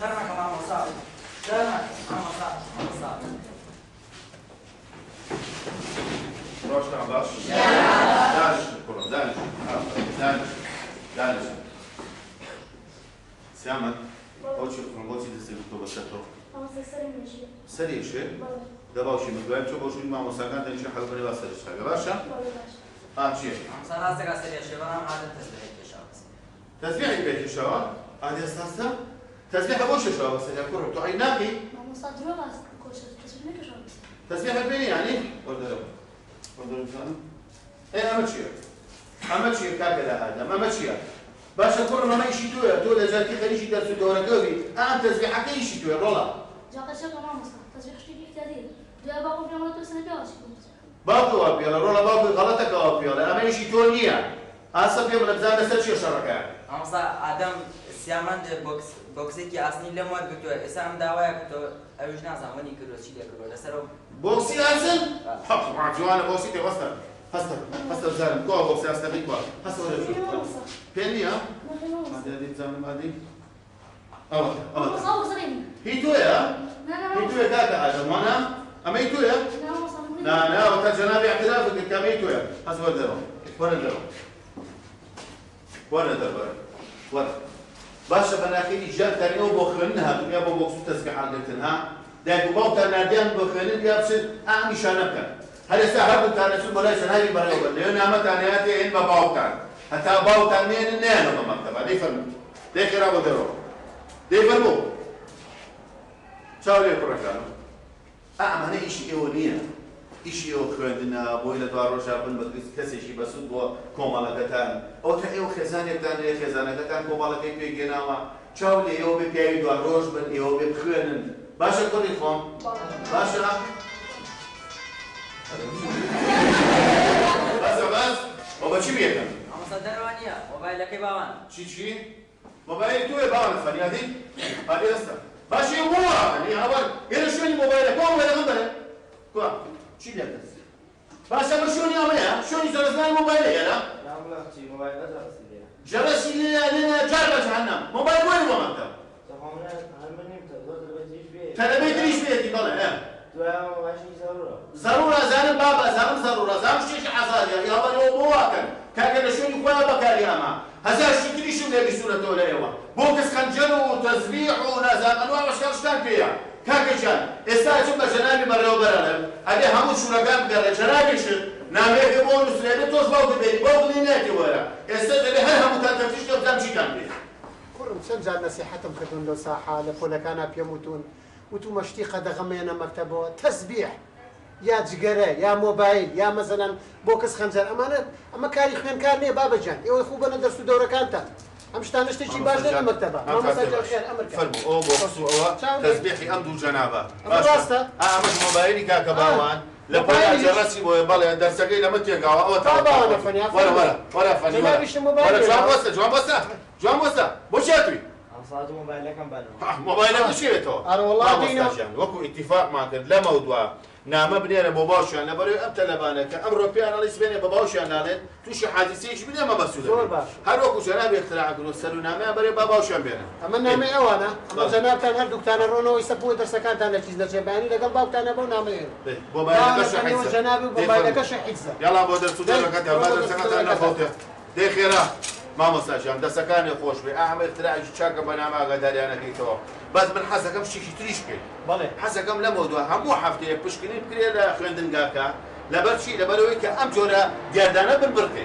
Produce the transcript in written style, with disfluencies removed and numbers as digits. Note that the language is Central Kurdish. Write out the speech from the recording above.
شرمك مع مصاب شرمك مع مصاب روشنا باش دانش كلهم دانش دانش دانش سامت أول شيء من بوتي دستي بتوبة شتو سريع شيء ده باوشي من دوام شو باوشي مع مساكن تنشي حلو بني باسرش حاجة باشا شيء صار هذا سريع شيء وانا عادة تسبيح الشاوس تسبيح البيت الشوال هذه أساسا تسبيح أبوش الشوال بس يا كره تو عيناكي تسبيح البيت يعني ولا مثلا ايه امشي كذا هذا ما مشي باشا كل ما يشي تو لازم تخليش درس الدوره كوبي انت تسبيحك يشي تو رولا جاك شكل ما مصطفى تسبيح شتي كتير ده باقو في عملته سنه بياش باقو ابي رولا باقو غلطك ابي انا يشي تو نيه اصلا يوم لبزان نسال شركه امسا ادم سيامان بوكسي كي اصلي لما بتو اسام داوايا بتو اوجنا زماني كروس شي كروس لسرو بوكسي اصلا حط مع جوانا بوكسي توصل هسه زارم كو بوكسي استبيك با هسه ولا شو بيني ها هذه دي زمان هذه هي تو يا هي تو يا كاكا ادم وانا اما هي تو يا لا وقت جنابي اعترافك كم هي تو يا هسه وين درو وين باشا بناخيني جاب تاني وبخرنها يا ابو بوكس تسبيح عندتنها داك بوتا ناديان بخرن يابسد اعمي شانبكن هل سهرت كان شو بلاش هاي بريوبا لأن متى نياتي إن بباوتان حتى باوتان مين النين بمكتبة دي فرمو دي خرابو درو دي فرمو شاو لي كركانو أنا إيش إيونية إيش إيو خدنا بويلة دواروشا بن بدرس كسي شي بسود بو كومالا كتان أو تا إيو خزانة كتان خزانة كتان كومالا كي بيجيناوا شاو لي إيو بيبيعي دواروش بن إيو بخيرن باشا كوني فهم باشا بس وبشي بيكم اما صدروانيا موبايلك باوان شي موبايل تو باوان فني هذه استا ماشي امورها يعني اول يلا شوني موبايلك هو ولا غنبله كوا شي لك باشا شوني يا شوني زرزنا الموبايل يلا لا والله شي موبايل جرس لي لنا جرب جهنم موبايل وين هو مكتب تمامنا هالمني بتقدر ترى بيتريش بيتي طالع ضرورة زان بابا زان ضرورة زان شيش حصادي يا بني وبواكن كاكن شوني كوا بكارياما هذا شتري شو اللي بيسونا تولايوا بوكس خنجر وتسبيح ونازان انواع وشكل فيها كاكشان استاجم جنابي مرة وبرالم هذه هم شركاء بدر جنابي شد نامي يبون سليبي توش باو تبي باو ليناتي ورا استاذ هل هم تنتفش تمشي كان بيه كرم سنجا نصيحتهم كتون لو ساحة لفولا كان بيموتون وتو مشتي قد غمينا مكتبه تسبيح يا جگره يا موبايل يا مثلا بوكس خنجر امانه اما كاري خين كارني بابا جان يو خوبه ندرس دوره كانت امش تانشتي شي باش للمكتبه ما مسجل خير امرك فرمو او بوكس او تسبيحي امدو جنابه راسته مش موبايلي كاكا باوان لبولا جرسي بو بالي درسكي لما تيقاوا او طبعا انا فني ولا فني ولا جوان بوسا بوشاتوي صادو موبايلك كم بالو موبايلك شيرته انا والله دينا وكو اتفاق معك لا موضوع نعم بنينا باباش يعني بري امتى لبانك امر في انا ليس بيني باباش يعني توش حادثيش بلا ما مسؤول هل وكو جناب اختراع كنو سلو نعم بري باباش بينا اما نعم اوانا اما جناب تان هر دكتور رونو يسبوا درس كان تان تشيز لجباني لقل باب تان ابو نعم موبايلك شو حيزه جنابي موبايلك شو حيزه يلا ابو درس درك ما درس كان فوته دي خيره ما مساجم دس كان يخوش بي اعمل اختراع شاكا بنامه قدر انا كيتو بس من حسكم شي تريشكي بله حسكم لا موضوع هم حفتي بشكلي بكري لا خندن غاكا لا برشي لا بروي كام جوره جردانه بالبركه